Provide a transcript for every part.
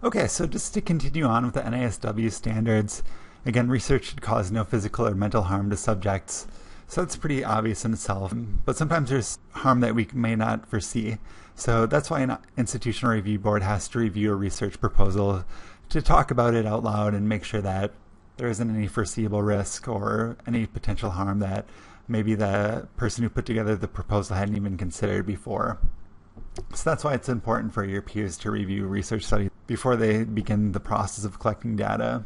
Okay, so just to continue on with the NASW standards, again, research should cause no physical or mental harm to subjects. So that's pretty obvious in itself, but sometimes there's harm that we may not foresee. So that's why an institutional review board has to review a research proposal to talk about it out loud and make sure that there isn't any foreseeable risk or any potential harm that maybe the person who put together the proposal hadn't even considered before. So that's why it's important for your peers to review research studies before they begin the process of collecting data.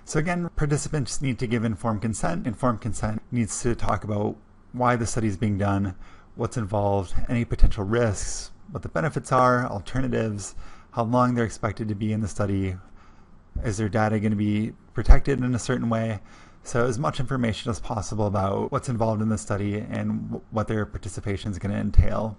So again, participants need to give informed consent. Informed consent needs to talk about why the study is being done, what's involved, any potential risks, what the benefits are, alternatives, how long they're expected to be in the study, is their data going to be protected in a certain way. So as much information as possible about what's involved in the study and what their participation is going to entail.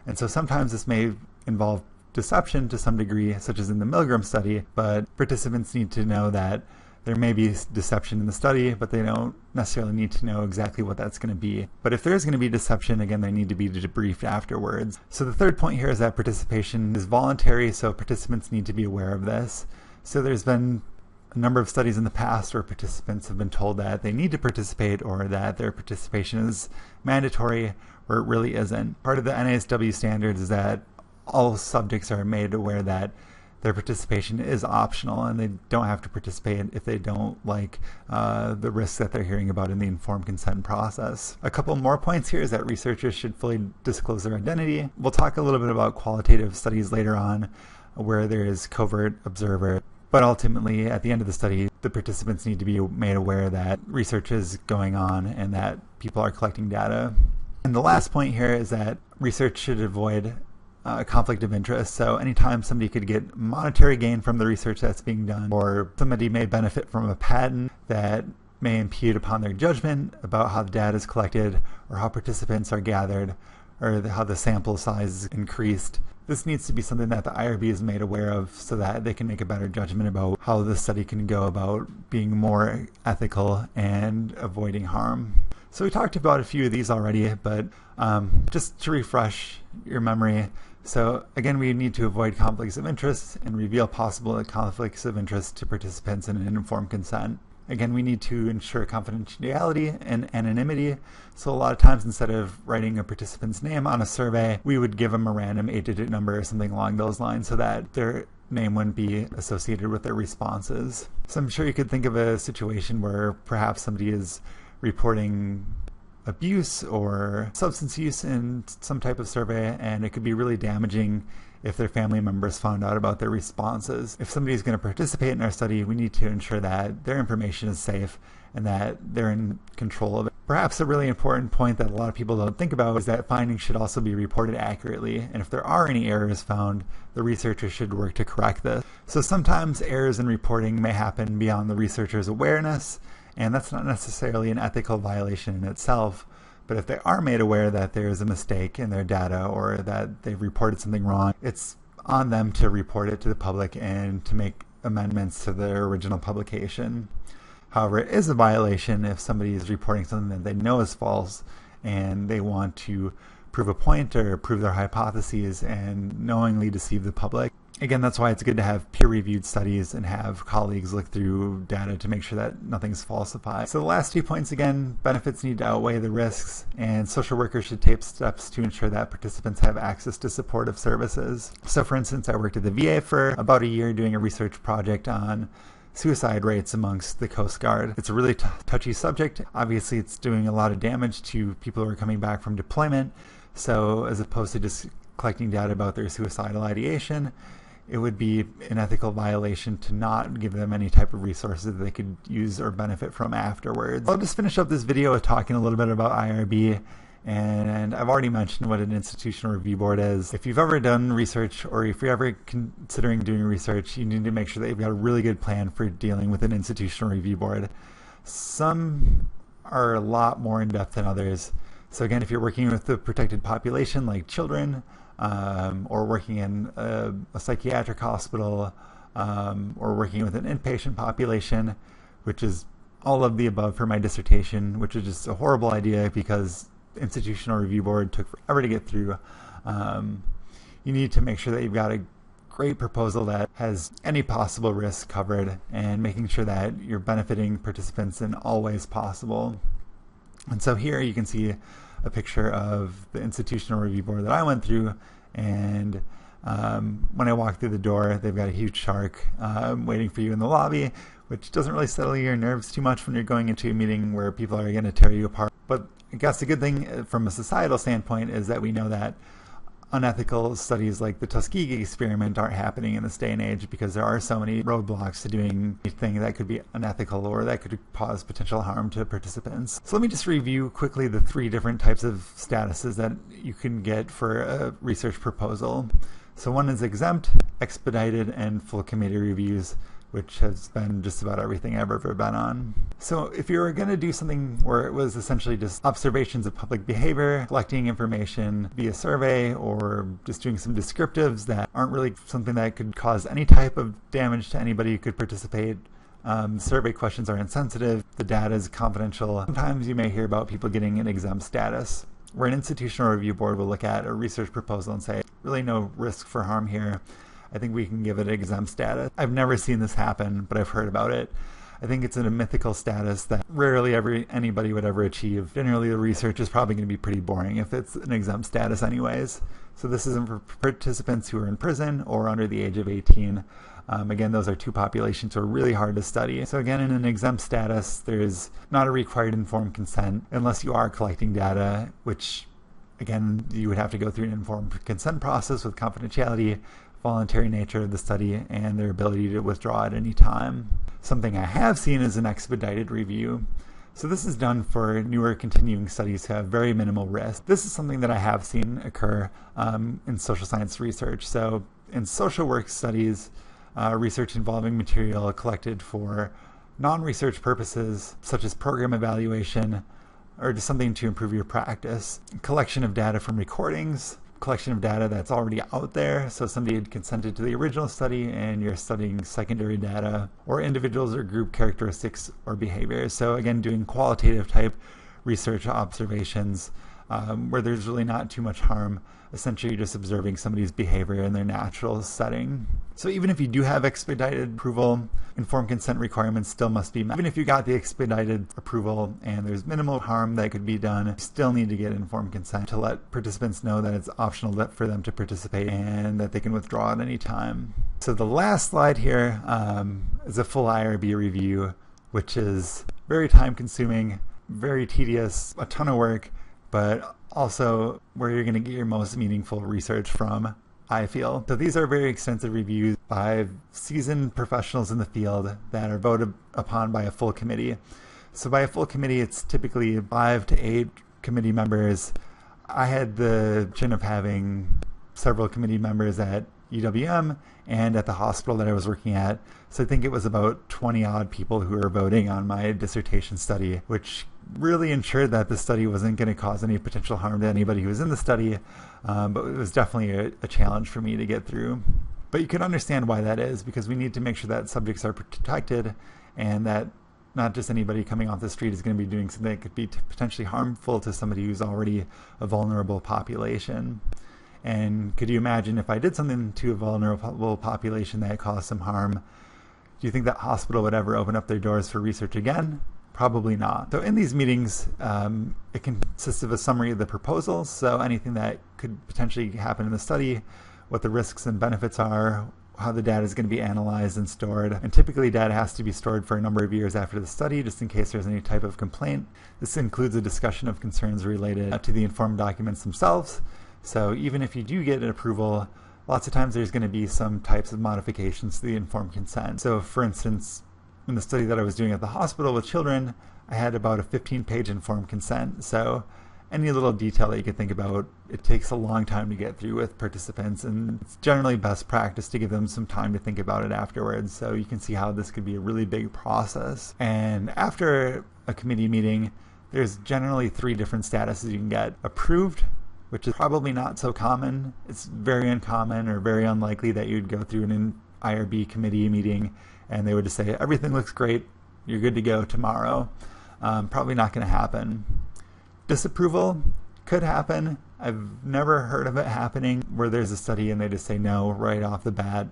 And so sometimes this may involve deception to some degree, such as in the Milgram study, but participants need to know that there may be deception in the study, but they don't necessarily need to know exactly what that's going to be. But if there is going to be deception, again, they need to be debriefed afterwards. So the third point here is that participation is voluntary, so participants need to be aware of this. So there's been a number of studies in the past where participants have been told that they need to participate or that their participation is mandatory, where it really isn't. Part of the NASW standards is that all subjects are made aware that their participation is optional and they don't have to participate if they don't like the risks that they're hearing about in the informed consent process. A couple more points here is that researchers should fully disclose their identity. We'll talk a little bit about qualitative studies later on where there is covert observer. But ultimately, at the end of the study, the participants need to be made aware that research is going on and that people are collecting data. And the last point here is that research should avoid conflict of interest. So anytime somebody could get monetary gain from the research that's being done, or somebody may benefit from a patent that may impede upon their judgment about how the data is collected or how participants are gathered or how the sample size is increased, this needs to be something that the IRB is made aware of so that they can make a better judgment about how the study can go about being more ethical and avoiding harm. So we talked about a few of these already, but just to refresh your memory, so again, we need to avoid conflicts of interest and reveal possible conflicts of interest to participants in an informed consent. Again, we need to ensure confidentiality and anonymity. So a lot of times, instead of writing a participant's name on a survey, we would give them a random 8-digit number or something along those lines so that their name wouldn't be associated with their responses. So I'm sure you could think of a situation where perhaps somebody is reporting abuse or substance use in some type of survey, and it could be really damaging if their family members found out about their responses. If somebody is going to participate in our study, we need to ensure that their information is safe and that they're in control of it. Perhaps a really important point that a lot of people don't think about is that findings should also be reported accurately, and if there are any errors found, the researcher should work to correct this. So sometimes errors in reporting may happen beyond the researcher's awareness, and that's not necessarily an ethical violation in itself. But if they are made aware that there is a mistake in their data or that they've reported something wrong, it's on them to report it to the public and to make amendments to their original publication. However, it is a violation if somebody is reporting something that they know is false and they want to prove a point or prove their hypotheses and knowingly deceive the public. Again, that's why it's good to have peer-reviewed studies and have colleagues look through data to make sure that nothing's falsified. So the last 2 points, again, benefits need to outweigh the risks, and social workers should take steps to ensure that participants have access to supportive services. So for instance, I worked at the VA for about a year doing a research project on suicide rates amongst the Coast Guard. It's a really touchy subject. Obviously, it's doing a lot of damage to people who are coming back from deployment. So as opposed to just collecting data about their suicidal ideation, it would be an ethical violation to not give them any type of resources that they could use or benefit from afterwards. I'll just finish up this video with talking a little bit about IRB, and I've already mentioned what an institutional review board is. If you've ever done research or if you're ever considering doing research, you need to make sure that you've got a really good plan for dealing with an institutional review board. Some are a lot more in-depth than others. So again, if you're working with the protected population like children, or working in a psychiatric hospital, or working with an inpatient population, which is all of the above for my dissertation, which is just a horrible idea because the institutional review board took forever to get through. You need to make sure that you've got a great proposal that has any possible risk covered and making sure that you're benefiting participants in all ways possible. And so here you can see a picture of the institutional review board that I went through, and when I walk through the door, they've got a huge shark waiting for you in the lobby, which doesn't really settle your nerves too much when you're going into a meeting where people are going to tear you apart. But I guess the good thing from a societal standpoint is that we know that unethical studies like the Tuskegee experiment aren't happening in this day and age, because there are so many roadblocks to doing anything that could be unethical or that could cause potential harm to participants. So let me just review quickly the 3 different types of statuses that you can get for a research proposal. So one is exempt, expedited, and full committee reviews, which has been just about everything I've ever been on. So if you were going to do something where it was essentially just observations of public behavior, collecting information via survey, or just doing some descriptives that aren't really something that could cause any type of damage to anybody who could participate, survey questions are insensitive, the data is confidential. Sometimes you may hear about people getting an exempt status, where an institutional review board will look at a research proposal and say, really no risk for harm here, I think we can give it an exempt status. I've never seen this happen, but I've heard about it. I think it's a mythical status that rarely anybody would ever achieve. Generally, the research is probably going to be pretty boring if it's an exempt status anyways. So this isn't for participants who are in prison or under the age of 18. Again, those are 2 populations who are really hard to study. So again, in an exempt status, there's not a required informed consent unless you are collecting data, which again, you would have to go through an informed consent process with confidentiality, voluntary nature of the study, and their ability to withdraw at any time. Something I have seen is an expedited review. So this is done for newer continuing studies who have very minimal risk. This is something that I have seen occur in social science research. So in social work studies, research involving material collected for non-research purposes, such as program evaluation, or just something to improve your practice. Collection of data from recordings, collection of data that's already out there, so somebody had consented to the original study and you're studying secondary data, or individuals or group characteristics or behaviors. So again, doing qualitative type research observations where there's really not too much harm, essentially just observing somebody's behavior in their natural setting. So even if you do have expedited approval, informed consent requirements still must be met. Even if you got the expedited approval and there's minimal harm that could be done, you still need to get informed consent to let participants know that it's optional for them to participate and that they can withdraw at any time. So the last slide here is a full IRB review, which is very time consuming, very tedious, a ton of work, but also where you're going to get your most meaningful research from, I feel. So these are very extensive reviews by seasoned professionals in the field that are voted upon by a full committee. So by a full committee, it's typically 5 to 8 committee members. I had the fortune of having several committee members at UWM and at the hospital that I was working at. So I think it was about 20 odd people who were voting on my dissertation study, which really ensured that the study wasn't going to cause any potential harm to anybody who was in the study, but it was definitely a challenge for me to get through. But you can understand why that is, because we need to make sure that subjects are protected and that not just anybody coming off the street is going to be doing something that could be potentially harmful to somebody who's already a vulnerable population. And could you imagine if I did something to a vulnerable population that caused some harm? Do you think that hospital would ever open up their doors for research again? Probably not. So in these meetings, it consists of a summary of the proposals, so anything that could potentially happen in the study, what the risks and benefits are, how the data is going to be analyzed and stored. And typically data has to be stored for a number of years after the study, just in case there's any type of complaint. This includes a discussion of concerns related to the informed documents themselves. So even if you do get an approval, lots of times there's going to be some types of modifications to the informed consent. So for instance, in the study that I was doing at the hospital with children, I had about a 15-page informed consent. So any little detail that you could think about, it takes a long time to get through with participants, and it's generally best practice to give them some time to think about it afterwards. So you can see how this could be a really big process. And after a committee meeting, there's generally 3 different statuses you can get. Approved, which is probably not so common. It's very uncommon or very unlikely that you'd go through an IRB committee meeting and they would just say, everything looks great, you're good to go tomorrow. Probably not going to happen. Disapproval could happen. I've never heard of it happening where there's a study and they just say no right off the bat.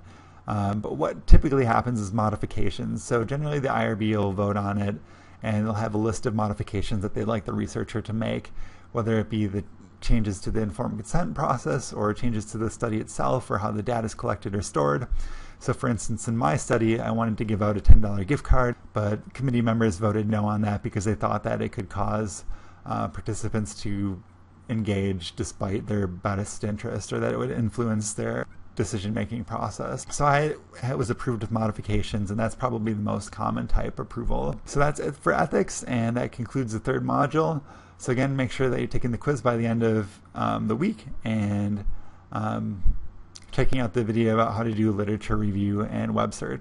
But what typically happens is modifications. So generally the IRB will vote on it and they'll have a list of modifications that they'd like the researcher to make, whether it be the changes to the informed consent process or changes to the study itself or how the data is collected or stored. So for instance, in my study, I wanted to give out a $10 gift card, but committee members voted no on that because they thought that it could cause participants to engage despite their best interest, or that it would influence their decision-making process. So it was approved with modifications, and that's probably the most common type approval. So that's it for ethics, and that concludes the third module. So again, make sure that you're taking the quiz by the end of the week, and checking out the video about how to do literature review and web search.